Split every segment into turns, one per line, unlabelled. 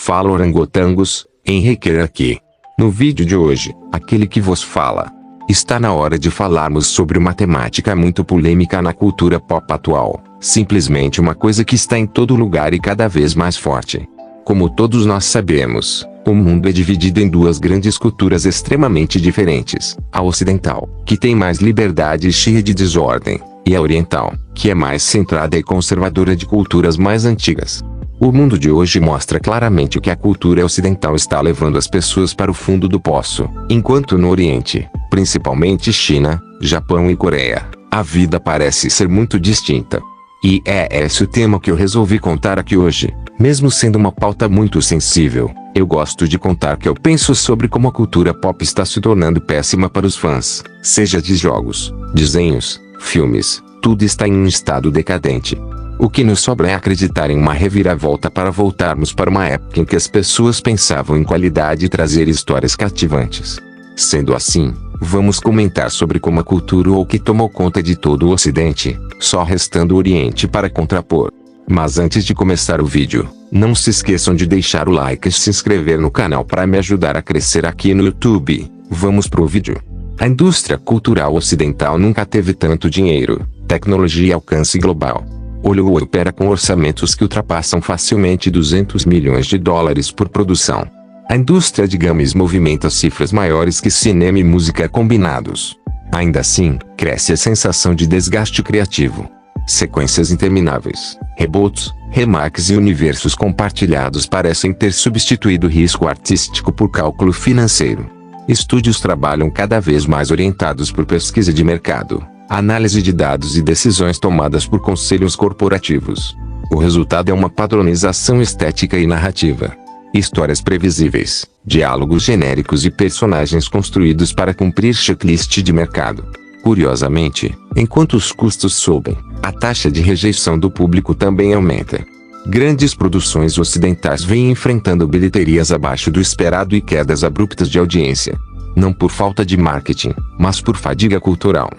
Fala orangotangos, Henrique aqui. No vídeo de hoje, aquele que vos fala. Está na hora de falarmos sobre uma temática muito polêmica na cultura pop atual. Simplesmente uma coisa que está em todo lugar e cada vez mais forte. Como todos nós sabemos, o mundo é dividido em duas grandes culturas extremamente diferentes. A ocidental, que tem mais liberdade e cheia de desordem, e a oriental, que é mais centrada e conservadora de culturas mais antigas. O mundo de hoje mostra claramente que a cultura ocidental está levando as pessoas para o fundo do poço, enquanto no Oriente, principalmente China, Japão e Coreia, a vida parece ser muito distinta. E é esse o tema que eu resolvi contar aqui hoje. Mesmo sendo uma pauta muito sensível, eu gosto de contar que eu penso sobre como a cultura pop está se tornando péssima para os fãs, seja de jogos, desenhos, filmes, tudo está em um estado decadente. O que nos sobra é acreditar em uma reviravolta para voltarmos para uma época em que as pessoas pensavam em qualidade e trazer histórias cativantes. Sendo assim, vamos comentar sobre como a cultura ou que tomou conta de todo o Ocidente, só restando o Oriente para contrapor. Mas antes de começar o vídeo, não se esqueçam de deixar o like e se inscrever no canal para me ajudar a crescer aqui no YouTube. Vamos pro vídeo. A indústria cultural ocidental nunca teve tanto dinheiro, tecnologia e alcance global. Hollywood opera com orçamentos que ultrapassam facilmente 200 milhões de dólares por produção. A indústria de games movimenta cifras maiores que cinema e música combinados. Ainda assim, cresce a sensação de desgaste criativo. Sequências intermináveis, reboots, remakes e universos compartilhados parecem ter substituído o risco artístico por cálculo financeiro. Estúdios trabalham cada vez mais orientados por pesquisa de mercado, análise de dados e decisões tomadas por conselhos corporativos. O resultado é uma padronização estética e narrativa. Histórias previsíveis, diálogos genéricos e personagens construídos para cumprir checklist de mercado. Curiosamente, enquanto os custos sobem, a taxa de rejeição do público também aumenta. Grandes produções ocidentais vêm enfrentando bilheterias abaixo do esperado e quedas abruptas de audiência. Não por falta de marketing, mas por fadiga cultural.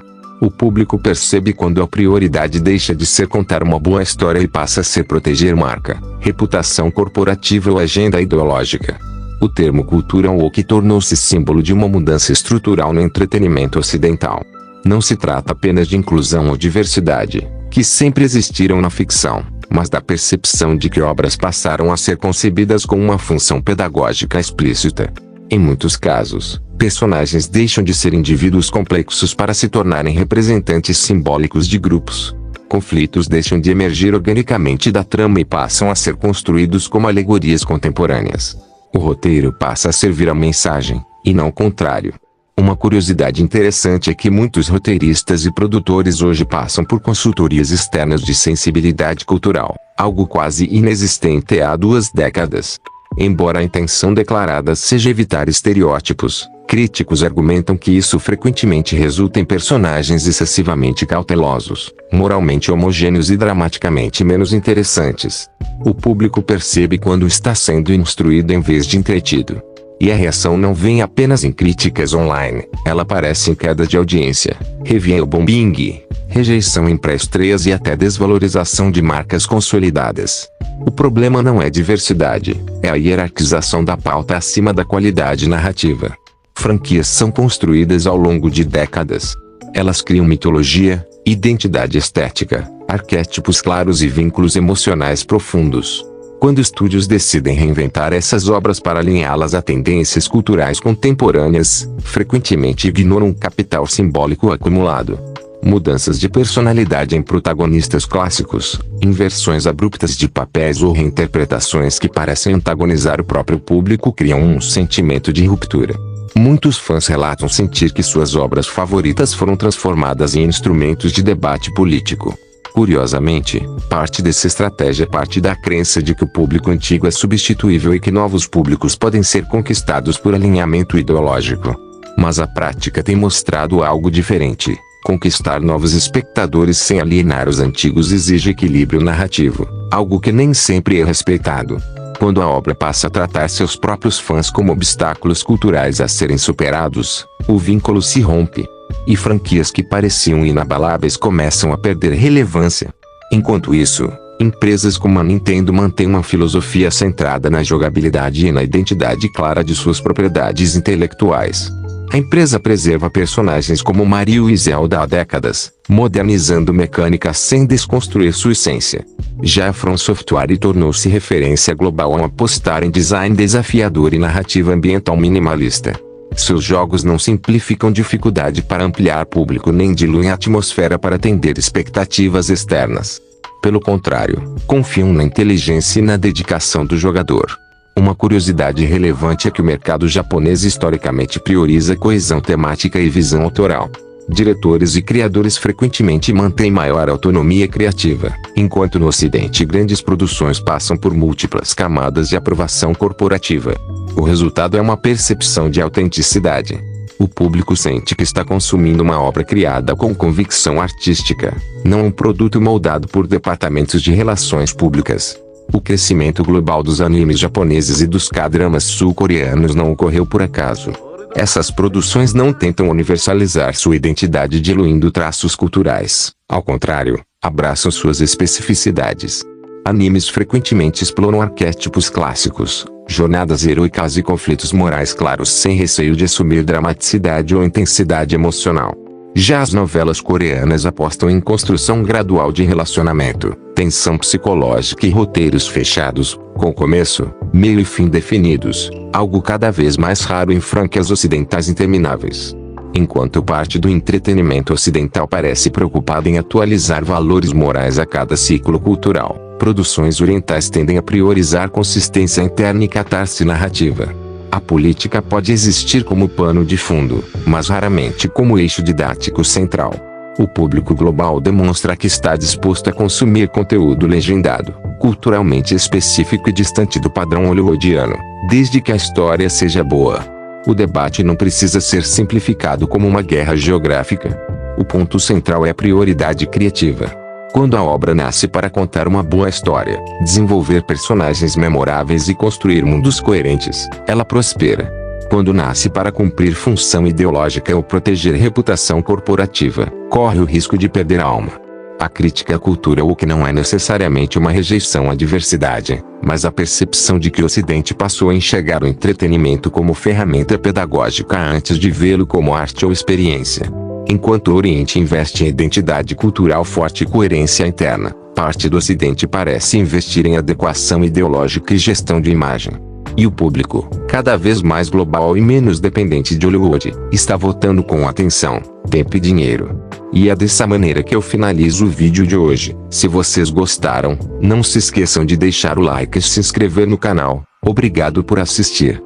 O público percebe quando a prioridade deixa de ser contar uma boa história e passa a ser proteger marca, reputação corporativa ou agenda ideológica. O termo cultura woke tornou-se símbolo de uma mudança estrutural no entretenimento ocidental. Não se trata apenas de inclusão ou diversidade, que sempre existiram na ficção, mas da percepção de que obras passaram a ser concebidas com uma função pedagógica explícita. Em muitos casos, personagens deixam de ser indivíduos complexos para se tornarem representantes simbólicos de grupos. Conflitos deixam de emergir organicamente da trama e passam a ser construídos como alegorias contemporâneas. O roteiro passa a servir a mensagem, e não o contrário. Uma curiosidade interessante é que muitos roteiristas e produtores hoje passam por consultorias externas de sensibilidade cultural, algo quase inexistente há 2 décadas. Embora a intenção declarada seja evitar estereótipos, críticos argumentam que isso frequentemente resulta em personagens excessivamente cautelosos, moralmente homogêneos e dramaticamente menos interessantes. O público percebe quando está sendo instruído em vez de entretido. E a reação não vem apenas em críticas online, ela aparece em queda de audiência, review bombing, rejeição em pré-estreias e até desvalorização de marcas consolidadas. O problema não é diversidade, é a hierarquização da pauta acima da qualidade narrativa. Franquias são construídas ao longo de décadas. Elas criam mitologia, identidade estética, arquétipos claros e vínculos emocionais profundos. Quando estúdios decidem reinventar essas obras para alinhá-las a tendências culturais contemporâneas, frequentemente ignoram o capital simbólico acumulado. Mudanças de personalidade em protagonistas clássicos, inversões abruptas de papéis ou reinterpretações que parecem antagonizar o próprio público criam um sentimento de ruptura. Muitos fãs relatam sentir que suas obras favoritas foram transformadas em instrumentos de debate político. Curiosamente, parte dessa estratégia parte da crença de que o público antigo é substituível e que novos públicos podem ser conquistados por alinhamento ideológico. Mas a prática tem mostrado algo diferente. Conquistar novos espectadores sem alienar os antigos exige equilíbrio narrativo, algo que nem sempre é respeitado. Quando a obra passa a tratar seus próprios fãs como obstáculos culturais a serem superados, o vínculo se rompe. E franquias que pareciam inabaláveis começam a perder relevância. Enquanto isso, Empresas como a Nintendo mantêm uma filosofia centrada na jogabilidade e na identidade clara de suas propriedades intelectuais. A empresa preserva personagens como Mario e Zelda há décadas, modernizando mecânicas sem desconstruir sua essência. Já a From Software tornou-se referência global ao apostar em design desafiador e narrativa ambiental minimalista. Seus jogos não simplificam dificuldade para ampliar público nem diluem a atmosfera para atender expectativas externas. Pelo contrário, confiam na inteligência e na dedicação do jogador. Uma curiosidade relevante é que o mercado japonês historicamente prioriza coesão temática e visão autoral. Diretores e criadores frequentemente mantêm maior autonomia criativa, enquanto no Ocidente grandes produções passam por múltiplas camadas de aprovação corporativa. O resultado é uma percepção de autenticidade. O público sente que está consumindo uma obra criada com convicção artística, não um produto moldado por departamentos de relações públicas. O crescimento global dos animes japoneses e dos K-dramas sul-coreanos não ocorreu por acaso. Essas produções não tentam universalizar sua identidade diluindo traços culturais. Ao contrário, abraçam suas especificidades. Animes frequentemente exploram arquétipos clássicos, jornadas heroicas e conflitos morais claros sem receio de assumir dramaticidade ou intensidade emocional. Já as novelas coreanas apostam em construção gradual de relacionamento, tensão psicológica e roteiros fechados, com começo, meio e fim definidos, algo cada vez mais raro em franquias ocidentais intermináveis. Enquanto parte do entretenimento ocidental parece preocupada em atualizar valores morais a cada ciclo cultural, produções orientais tendem a priorizar consistência interna e catarse narrativa. A política pode existir como pano de fundo, mas raramente como eixo didático central. O público global demonstra que está disposto a consumir conteúdo legendado, culturalmente específico e distante do padrão hollywoodiano, desde que a história seja boa. O debate não precisa ser simplificado como uma guerra geográfica. O ponto central é a prioridade criativa. Quando a obra nasce para contar uma boa história, desenvolver personagens memoráveis e construir mundos coerentes, ela prospera. Quando nasce para cumprir função ideológica ou proteger reputação corporativa, corre o risco de perder a alma. A crítica à cultura woke não é necessariamente uma rejeição à diversidade, mas a percepção de que o Ocidente passou a enxergar o entretenimento como ferramenta pedagógica antes de vê-lo como arte ou experiência. Enquanto o Oriente investe em identidade cultural forte e coerência interna, parte do Ocidente parece investir em adequação ideológica e gestão de imagem. E o público, cada vez mais global e menos dependente de Hollywood, está votando com atenção, tempo e dinheiro. E é dessa maneira que eu finalizo o vídeo de hoje. Se vocês gostaram, não se esqueçam de deixar o like e se inscrever no canal. Obrigado por assistir.